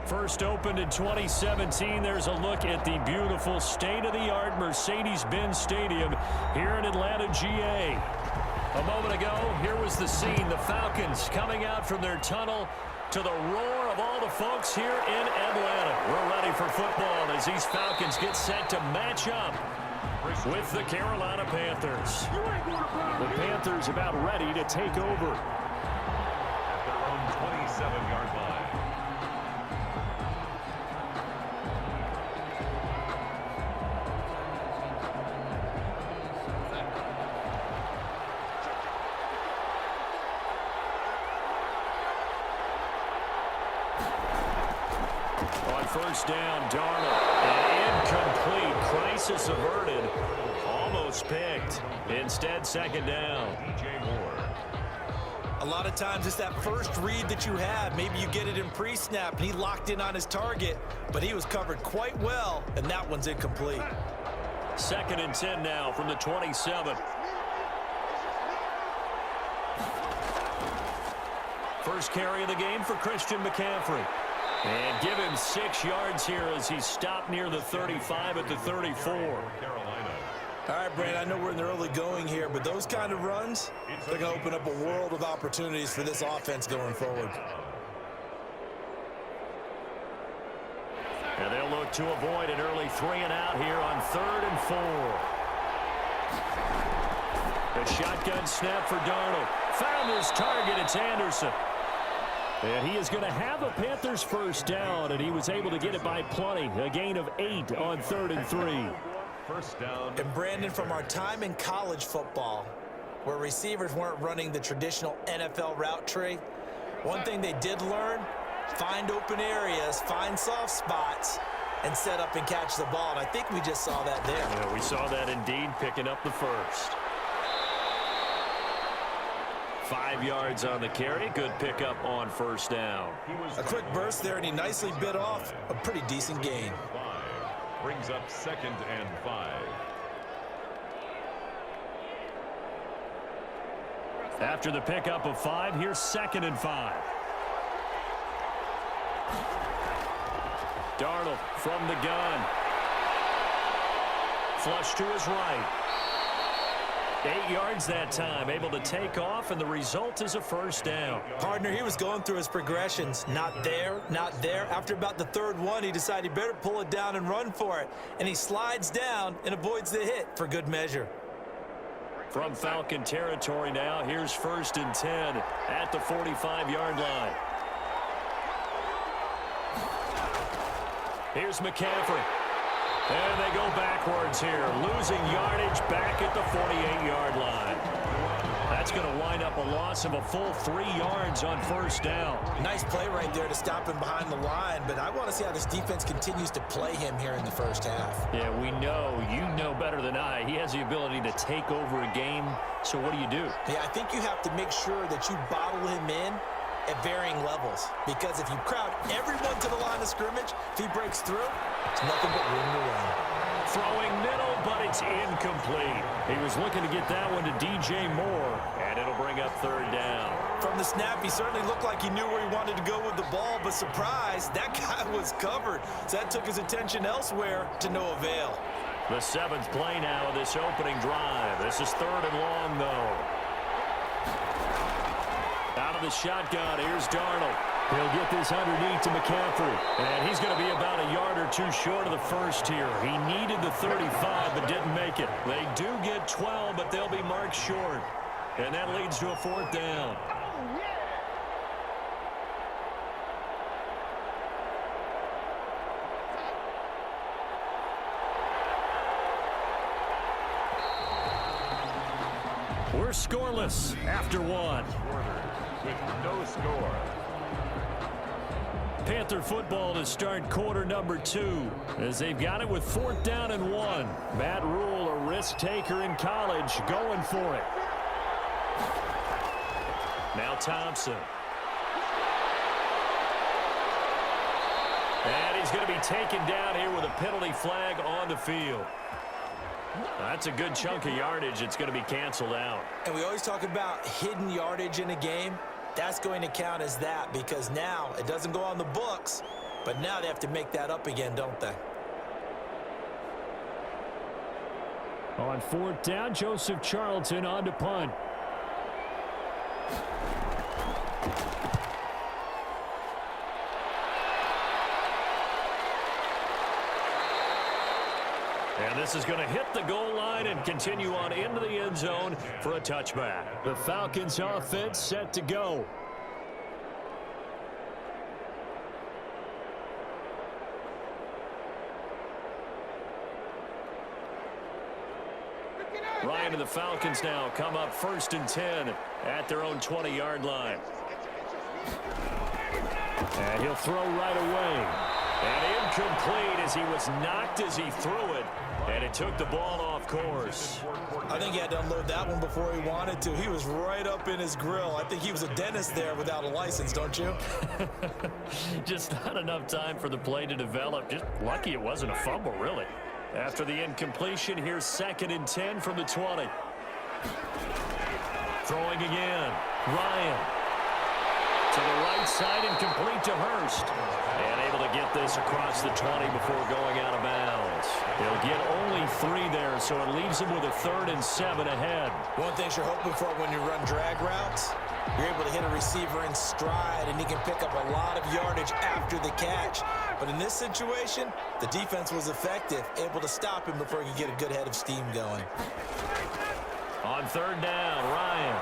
First opened in 2017. There's a look at the beautiful state-of-the-art Mercedes-Benz Stadium here in Atlanta, GA. A moment ago, here was the scene. The Falcons coming out from their tunnel to the roar of all the folks here in Atlanta. We're ready for football as these Falcons get set to match up with the Carolina Panthers. The Panthers about ready to take over. At their own 27-yard line. First down, Darnold. An incomplete. Crisis averted. Almost picked. Instead, second down. DJ Moore. A lot of times it's that first read that you have. Maybe you get it in pre-snap, and he locked in on his target, but he was covered quite well, and that one's incomplete. Second and 10 now from the 27. First carry of the game for Christian McCaffrey. And give him 6 yards here as he stopped near the 35 at the 34. Carolina. All right, Brandon, I know we're in the early going here, but those kind of runs, they're going to open up a world of opportunities for this offense going forward. And they'll look to avoid an early 3-and-out here on 3rd and 4. The shotgun snap for Darnold. Found his target. It's Anderson. And he is going to have a Panthers first down, and he was able to get it by plenty. A gain of 8 on 3rd and 3. First down. And Brandon, from our time in college football, where receivers weren't running the traditional NFL route tree, one thing they did learn, find open areas, find soft spots, and set up and catch the ball. And I think we just saw that there. Yeah, we saw that indeed, picking up the first. 5 yards on the carry. Good pickup on first down. A quick burst there, and he nicely bit off a pretty decent gain. 5 brings up 2nd and 5. After the pickup of 5, here's 2nd and 5. Darnold from the gun. Flush to his right. 8 yards that time, able to take off, and the result is a first down. Partner, he was going through his progressions. Not there, not there. After about the 3rd one, he decided he better pull it down and run for it. And he slides down and avoids the hit for good measure. From Falcon territory now, here's 1st and 10 at the 45-yard line. Here's McCaffrey. And they go backwards here, losing yardage back at the 48-yard line. That's going to wind up a loss of a full 3 yards on first down. Nice play right there to stop him behind the line, but I want to see how this defense continues to play him here in the first half. Yeah, we know, you know better than I, he has the ability to take over a game, so what do you do? Yeah, I think you have to make sure that you bottle him in at varying levels, because if you crowd everyone to the line of scrimmage, if he breaks through, it's nothing but room to run. Throwing middle, but it's incomplete. He was looking to get that one to DJ Moore, and it'll bring up 3rd down. From the snap, he certainly looked like he knew where he wanted to go with the ball, but surprise, that guy was covered. So that took his attention elsewhere to no avail. The 7th play now of this opening drive. This is 3rd and long, though. Out of the shotgun, here's Darnold. He'll get this underneath to McCaffrey. And he's going to be about a yard or 2 short of the first here. He needed the 35, but didn't make it. They do get 12, but they'll be marked short. And that leads to a 4th down. We're scoreless after 1. With no score. Panther football to start quarter number 2 as they've got it with 4th down and 1. Matt Rule, a risk taker in college, going for it. Now Thompson. And he's going to be taken down here with a penalty flag on the field. That's a good chunk of yardage. It's going to be canceled out. And we always talk about hidden yardage in a game. That's going to count as that because now it doesn't go on the books, But now they have to make that up again, don't they? On 4th down, Joseph Charlton on to punt. And this is going to hit the goal line and continue on into the end zone for a touchback. The Falcons offense set to go. Ryan and the Falcons now come up 1st and 10 at their own 20-yard line. And he'll throw right away. And incomplete as he was knocked as he threw it. And it took the ball off course. I think he had to unload that one before he wanted to. He was right up in his grill. I think he was a dentist there without a license, don't you? Just not enough time for the play to develop. Just lucky it wasn't a fumble, really. After the incompletion, here's 2nd and 10 from the 20. Throwing again. Ryan. To the right side and complete to Hurst. And able to get this across the 20 before going out of bounds. He'll get only 3 there, so it leaves him with a 3rd and 7 ahead. One thing you're hoping for when you run drag routes, you're able to hit a receiver in stride, and he can pick up a lot of yardage after the catch. But in this situation, the defense was effective, able to stop him before he could get a good head of steam going. On 3rd down, Ryan.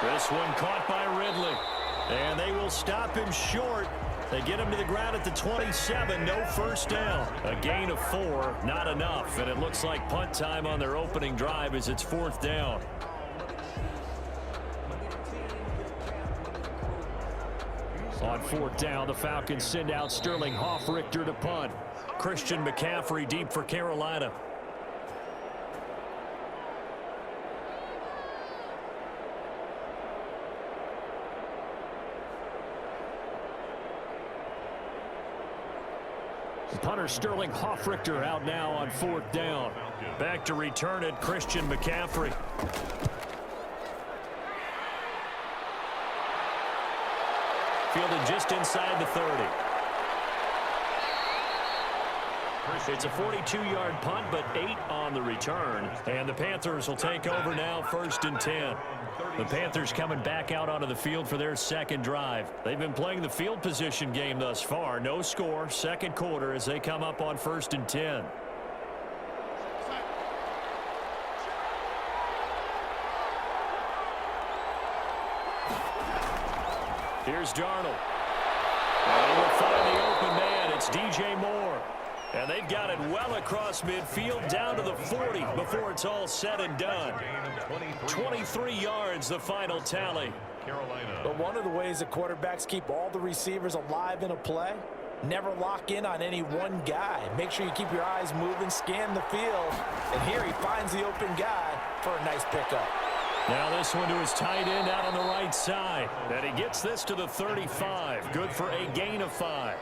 This one caught by Ridley. And they will stop him short. They get him to the ground at the 27. No first down. A gain of 4, not enough. And it looks like punt time on their opening drive as it's 4th down. On 4th down, the Falcons send out Sterling Hoffrichter to punt. Christian McCaffrey deep for Carolina. Punter Sterling Hoffrichter out now on 4th down. Back to return it, Christian McCaffrey. Fielded just inside the 30. It's a 42-yard punt, but 8 on the return. And the Panthers will take over now, 1st and 10. The Panthers coming back out onto the field for their 2nd drive. They've been playing the field position game thus far. No score, 2nd quarter as they come up on 1st and 10. Here's Darnold. And he will find the open man. It's DJ Moore. And they've got it well across midfield down to the 40 before it's all said and done. 23 yards, the final tally. But one of the ways that quarterbacks keep all the receivers alive in a play, never lock in on any one guy. Make sure you keep your eyes moving, scan the field. And here he finds the open guy for a nice pickup. Now this one to his tight end out on the right side. And he gets this to the 35. Good for a gain of 5.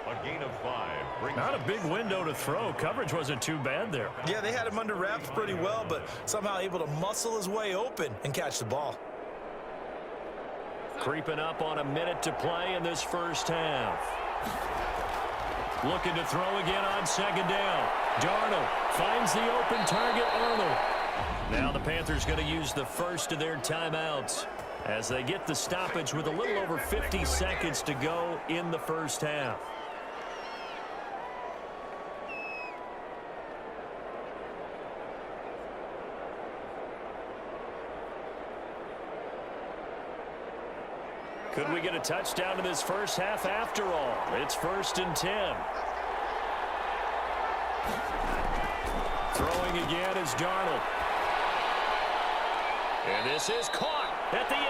A gain of 5. Not a big window to throw. Coverage wasn't too bad there. Yeah, they had him under wraps pretty well, but somehow able to muscle his way open and catch the ball. Creeping up on a minute to play in this first half. Looking to throw again on 2nd down. Darnold finds the open target, Arnold. Now the Panthers going to use the first of their timeouts as they get the stoppage with a little over 50 seconds to go in the first half. Could we get a touchdown in this first half after all? It's 1st and 10. Throwing again is Darnold. And this is caught at the 8.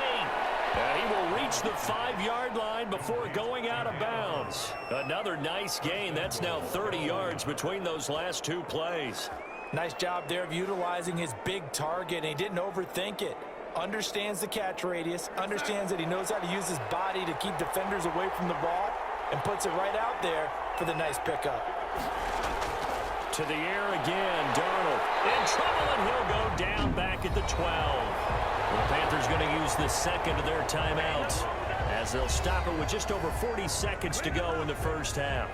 And he will reach the 5-yard line before going out of bounds. Another nice gain. That's now 30 yards between those last 2 plays. Nice job there of utilizing his big target, and he didn't overthink it. Understands the catch radius, understands that he knows how to use his body to keep defenders away from the ball, and puts it right out there for the nice pickup. To the air again, Darnold in trouble, and he'll go down back at the 12. The Panthers going to use the second of their timeouts. as they'll stop it with just over 40 seconds to go in the first half.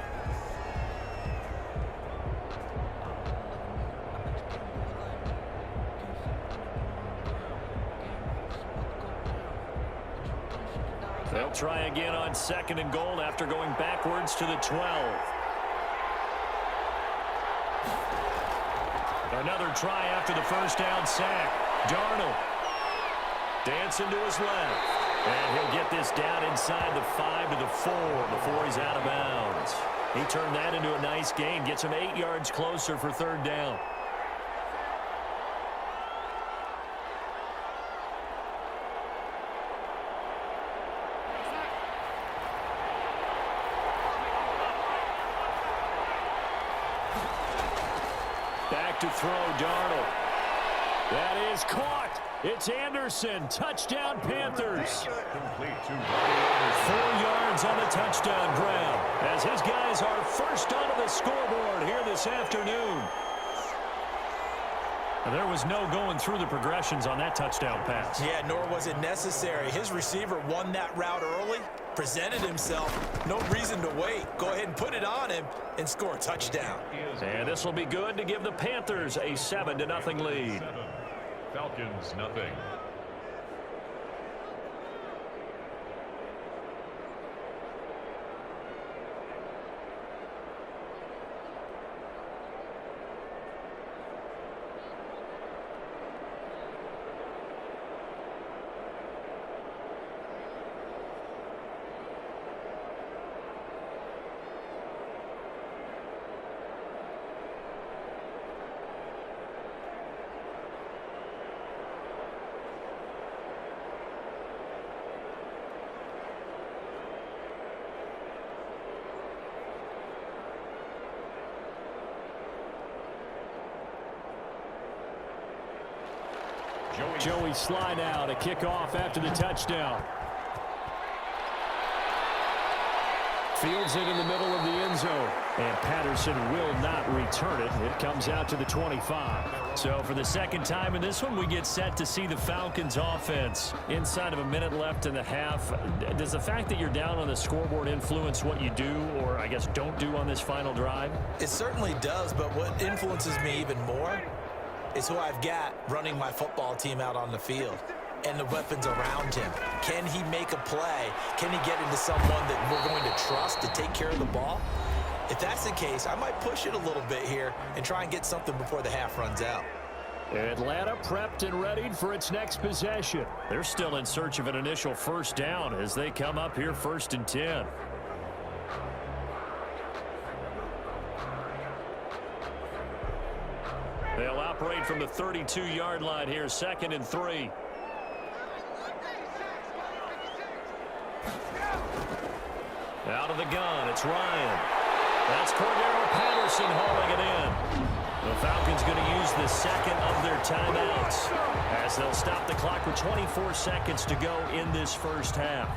They'll try again on 2nd and goal after going backwards to the 12. Another try after the first down sack. Darnold dancing to his left. And he'll get this down inside the 5 to the 4 before he's out of bounds. He turned that into a nice gain. Gets him 8 yards closer for 3rd down. Back to throw, Darnold. That is caught. It's Anderson. Touchdown, Panthers. Complete to 4 yards on the touchdown grab as his guys are first onto the scoreboard here this afternoon. And there was no going through the progressions on that touchdown pass. Yeah, nor was it necessary. His receiver won that route early, presented himself. No reason to wait. Go ahead and put it on him and score a touchdown. And this will be good to give the Panthers a 7-0 lead. 7. Falcons, nothing. Joey slide out, a kickoff after the touchdown. Fields it in the middle of the end zone. And Patterson will not return it. It comes out to the 25. So for the second time in this one, we get set to see the Falcons offense. Inside of a minute left in the half, does the fact that you're down on the scoreboard influence what you do, or I guess don't do on this final drive? It certainly does, but what influences me even more is who I've got running my football team out on the field and the weapons around him. Can he make a play? Can he get into someone that we're going to trust to take care of the ball? If that's the case, I might push it a little bit here and try and get something before the half runs out. Atlanta prepped and readied for its next possession. They're still in search of an initial first down as they come up here 1st and 10. They'll operate from the 32-yard line here, 2nd and 3. Out of the gun, it's Ryan. That's Cordero Patterson hauling it in. The Falcons going to use the second of their timeouts as they'll stop the clock with 24 seconds to go in this first half.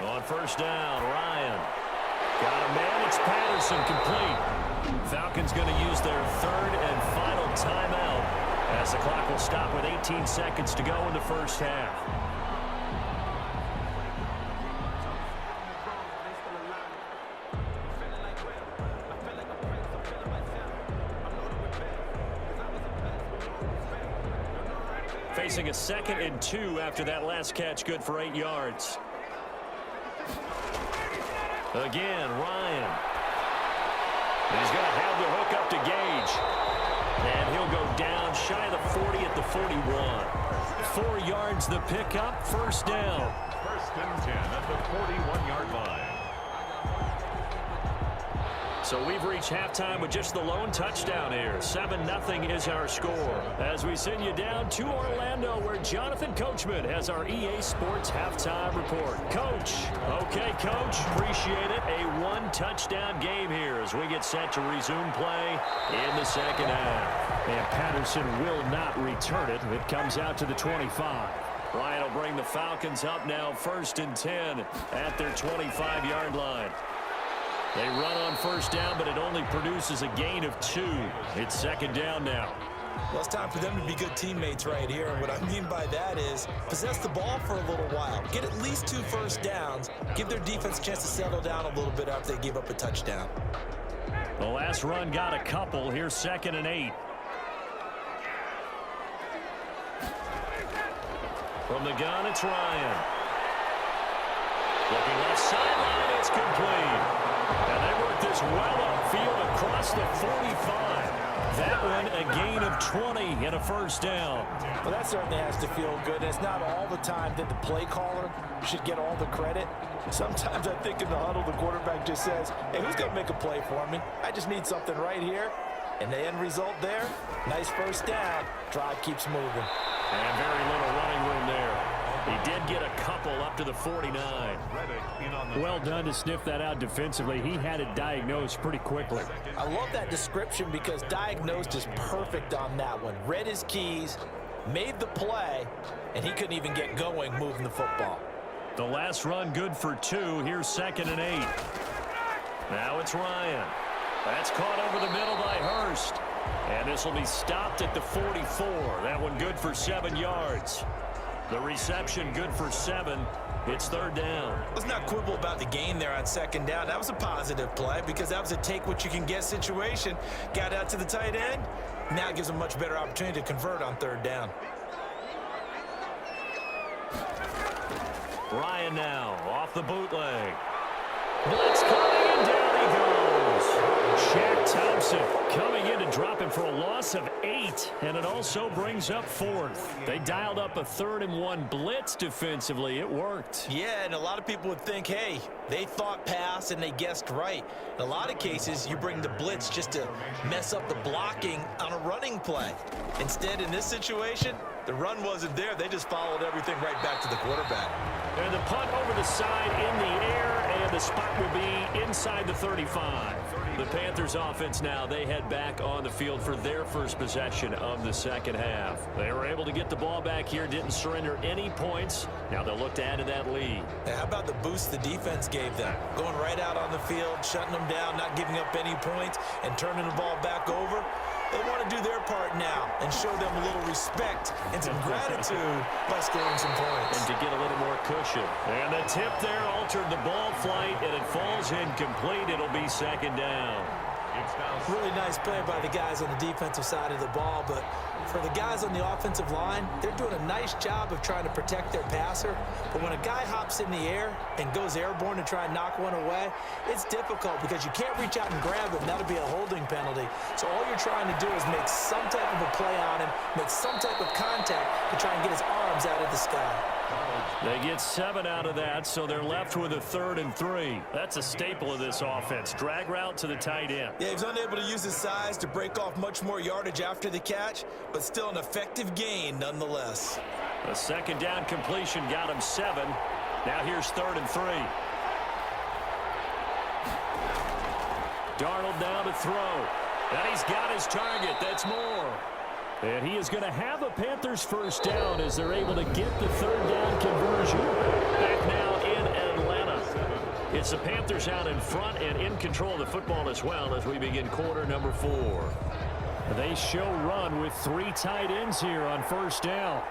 On first down, Ryan. Got a man, it's Patterson, complete. Falcons going to use their 3rd and final timeout as the clock will stop with 18 seconds to go in the first half. Facing a 2nd and 2 after that last catch, good for 8 yards. Again, Ryan. And he's going to have the hook up to Gage. And he'll go down shy of the 40 at the 41. 4 yards the pickup, first down. 1st and 10 at the 41-yard line. So we've reached halftime with just the lone touchdown here. 7-0 is our score. As we send you down to Orlando, where Jonathan Coachman has our EA Sports halftime report. Coach. Okay, Coach. Appreciate it. A one-touchdown game here as we get set to resume play in the second half. And Patterson will not return it. It comes out to the 25. Ryan will bring the Falcons up now 1st and 10 at their 25-yard line. They run on first down, but it only produces a gain of 2. It's second down now. Well, it's time for them to be good teammates right here. And what I mean by that is possess the ball for a little while. Get at least 2 first downs. Give their defense a chance to settle down a little bit after they give up a touchdown. The last run got a couple. Here's 2nd and 8. From the gun, it's Ryan. Looking left sideline, it's complete. And they work this well upfield across the 45. That one a gain of 20 and a first down. Well, that certainly has to feel good. It's not all the time that the play caller should get all the credit. Sometimes I think in the huddle, the quarterback just says, hey, who's going to make a play for me? I just need something right here. And the end result there, nice first down. Drive keeps moving. And very little running room there. He did get a couple up to the 49. Well done to sniff that out defensively. He had it diagnosed pretty quickly. I love that description because diagnosed is perfect on that one. Read his keys, made the play, and he couldn't even get going moving the football. The last run good for 2. Here's 2nd and 8. Now it's Ryan. That's caught over the middle by Hurst. And this will be stopped at the 44. That one good for 7 yards. The reception good for 7. It's 3rd down. Let's not quibble about the gain there on 2nd down. That was a positive play because that was a take-what-you-can-get situation. Got out to the tight end. Now it gives a much better opportunity to convert on 3rd down. Ryan now off the bootleg. Blitz coming and down he goes. Shaq Thompson coming in to drop him for a loss of 8, and it also brings up 4th. They dialed up a 3rd and 1 blitz defensively. It worked. Yeah, and a lot of people would think, hey, they thought pass and they guessed right. In a lot of cases, you bring the blitz just to mess up the blocking on a running play. Instead, in this situation, the run wasn't there. They just followed everything right back to the quarterback. And the punt over the side in the air, and the spot will be inside the 35. The Panthers offense now, they head back on the field for their first possession of the second half. They were able to get the ball back here, didn't surrender any points. Now they'll look to add to that lead. How about the boost the defense gave them? Going right out on the field, shutting them down, not giving up any points, and turning the ball back over. They want to do their part now and show them a little respect and some gratitude by scoring some points. And to get a little more cushion. And the tip there altered the ball flight, and it falls incomplete. It'll be 2nd down. Really nice play by the guys on the defensive side of the ball, but for the guys on the offensive line, they're doing a nice job of trying to protect their passer. But when a guy hops in the air and goes airborne to try and knock one away, it's difficult because you can't reach out and grab him. That'll be a holding penalty. So all you're trying to do is make some type of a play on him, make some type of contact to try and get his arms out of the sky. They get 7 out of that, so they're left with a 3rd and 3. That's a staple of this offense. Drag route to the tight end. Yeah, he's unable to use his size to break off much more yardage after the catch, but still an effective gain nonetheless. A 2nd down completion got him 7. Now here's 3rd and 3. Darnold now to throw. And he's got his target. That's more. And he is going to have a Panthers first down as they're able to get the 3rd down conversion. Back now in Atlanta. It's the Panthers out in front and in control of the football as well as we begin quarter number 4. They show run with 3 tight ends here on first down.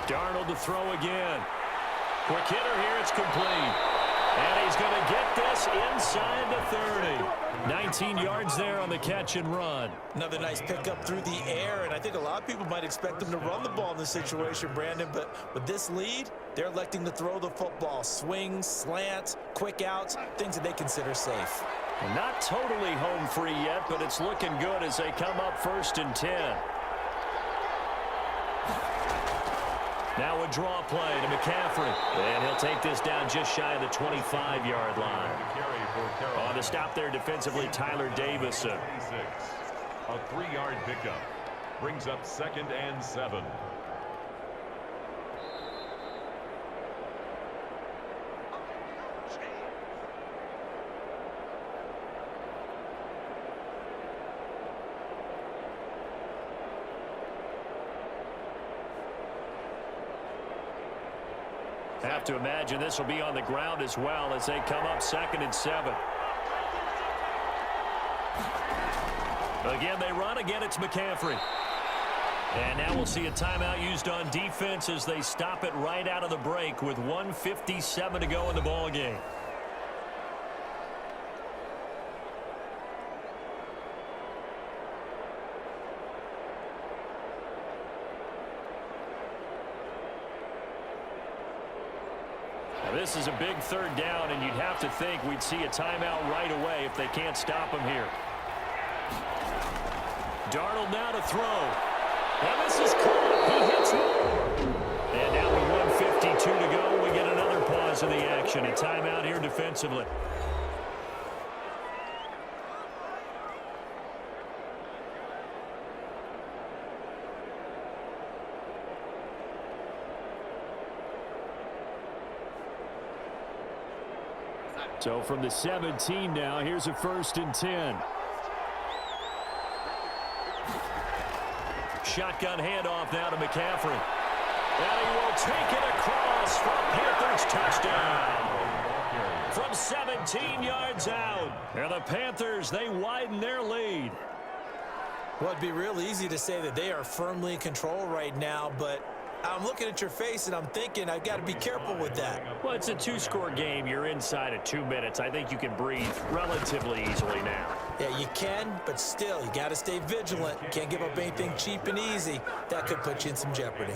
Darnold to throw again. Quick hitter here. It's complete. And he's going to get this inside the 30. 19 yards there on the catch and run. Another nice pickup through the air, and I think a lot of people might expect them to run the ball in this situation, Brandon, but with this lead, they're electing to throw the football. Swings, slants, quick outs, things that they consider safe. Not totally home free yet, but it's looking good as they come up 1st and 10. Now a draw play to McCaffrey. And he'll take this down just shy of the 25-yard line. On the stop there defensively, Tyler Davis. A 3-yard pickup. Brings up 2nd and 7. Have to imagine this will be on the ground as well as they come up 2nd and 7. Again, they run. Again, it's McCaffrey. And now we'll see a timeout used on defense as they stop it right out of the break with 1:57 to go in the ball game. This is a big 3rd down, and you'd have to think we'd see a timeout right away if they can't stop him here. Darnold now to throw. And this is caught. He hits one. And now with 1:52 to go, we get another pause in the action. A timeout here defensively. So from the 17 now, here's a 1st and 10. Shotgun handoff now to McCaffrey. And he will take it across for a Panthers touchdown. From 17 yards out. And the Panthers, they widen their lead. Well, it'd be real easy to say that they are firmly in control right now, but I'm looking at your face and I'm thinking I've got to be careful with that. Well, it's a 2-score game. You're inside of 2 minutes. I think you can breathe relatively easily now. Yeah, you can, but still, you got to stay vigilant. You can't give up anything cheap and easy. That could put you in some jeopardy.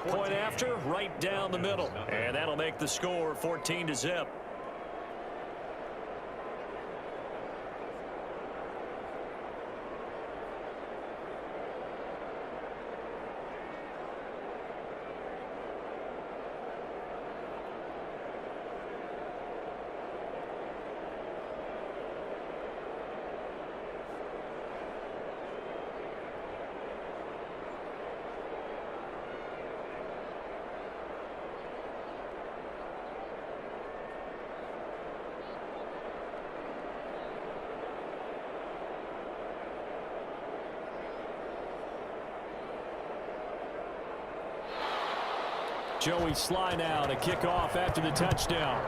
Point after, right down the middle. And that'll make the score 14-0. Joey Sly now to kick off after the touchdown.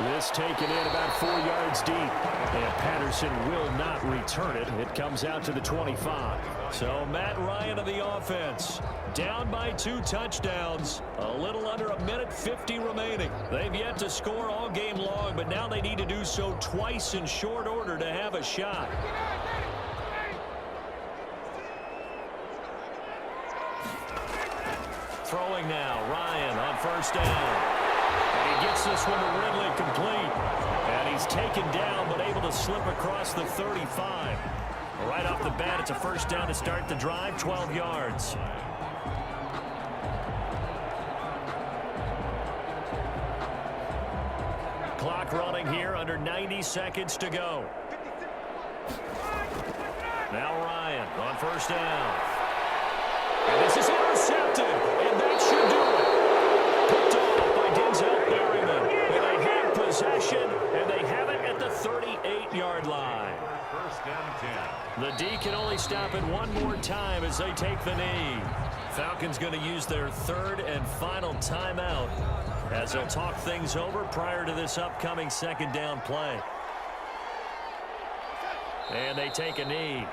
This taken in about 4 yards deep. And Patterson will not return it. It comes out to the 25. So Matt Ryan of the offense. Down by 2 touchdowns. A little under 1:50 remaining. They've yet to score all game long, but now they need to do so twice in short order to have a shot. Throwing now, Ryan on 1st down. And he gets this one to Ridley complete. And he's taken down but able to slip across the 35. Right off the bat, it's a 1st down to start the drive, 12 yards. Clock running here, under 90 seconds to go. Now Ryan on 1st down. And this is intercepted, and that should do it. Picked off by Denzel Berryman. And they have possession, and they have it at the 38-yard line. 1st and 10. The D can only stop it one more time as they take the knee. Falcons going to use their 3rd and final timeout as they'll talk things over prior to this upcoming 2nd down play. And they take a knee.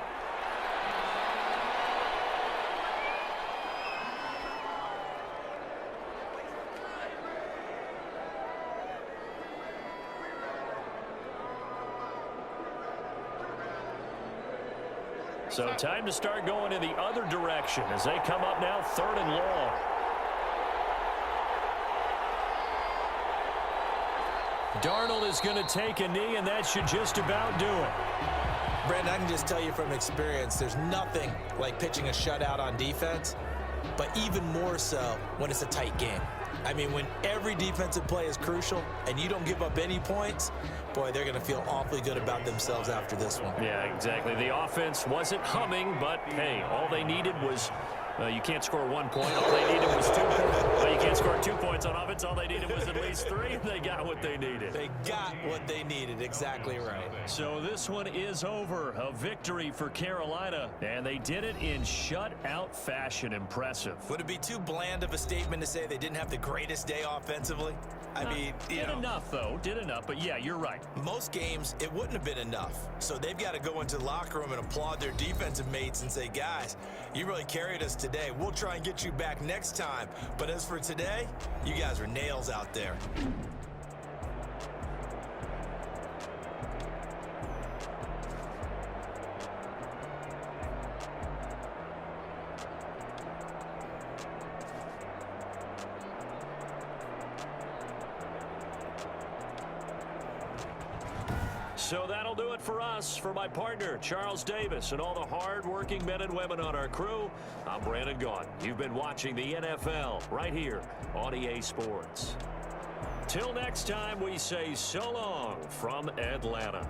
So time to start going in the other direction as they come up now 3rd and long. Darnold is going to take a knee, and that should just about do it. Brandon, I can just tell you from experience, there's nothing like pitching a shutout on defense, but even more so when it's a tight game. I mean, when every defensive play is crucial and you don't give up any points, boy, they're going to feel awfully good about themselves after this one. Yeah, exactly. The offense wasn't humming, but, hey, all they needed was you can't score 1 point. All they needed was 2 points. You can't score 2 points on offense. All they needed was at least 3. They got what they needed. They got what they needed. Exactly right. So this one is over. A victory for Carolina, and they did it in shutout fashion. Impressive. Would it be too bland of a statement to say they didn't have the greatest day offensively? I mean, did enough, though. Did enough, but yeah, you're right. Most games, it wouldn't have been enough. So they've got to go into the locker room and applaud their defensive mates and say, guys, you really carried us today. We'll try and get you back next time. But as for today, you guys are nails out there. So that'll do it for us. For my partner, Charles Davis, and all the hard-working men and women on our crew, I'm Brandon Gaughan. You've been watching the NFL right here on EA Sports. Till next time, we say so long from Atlanta.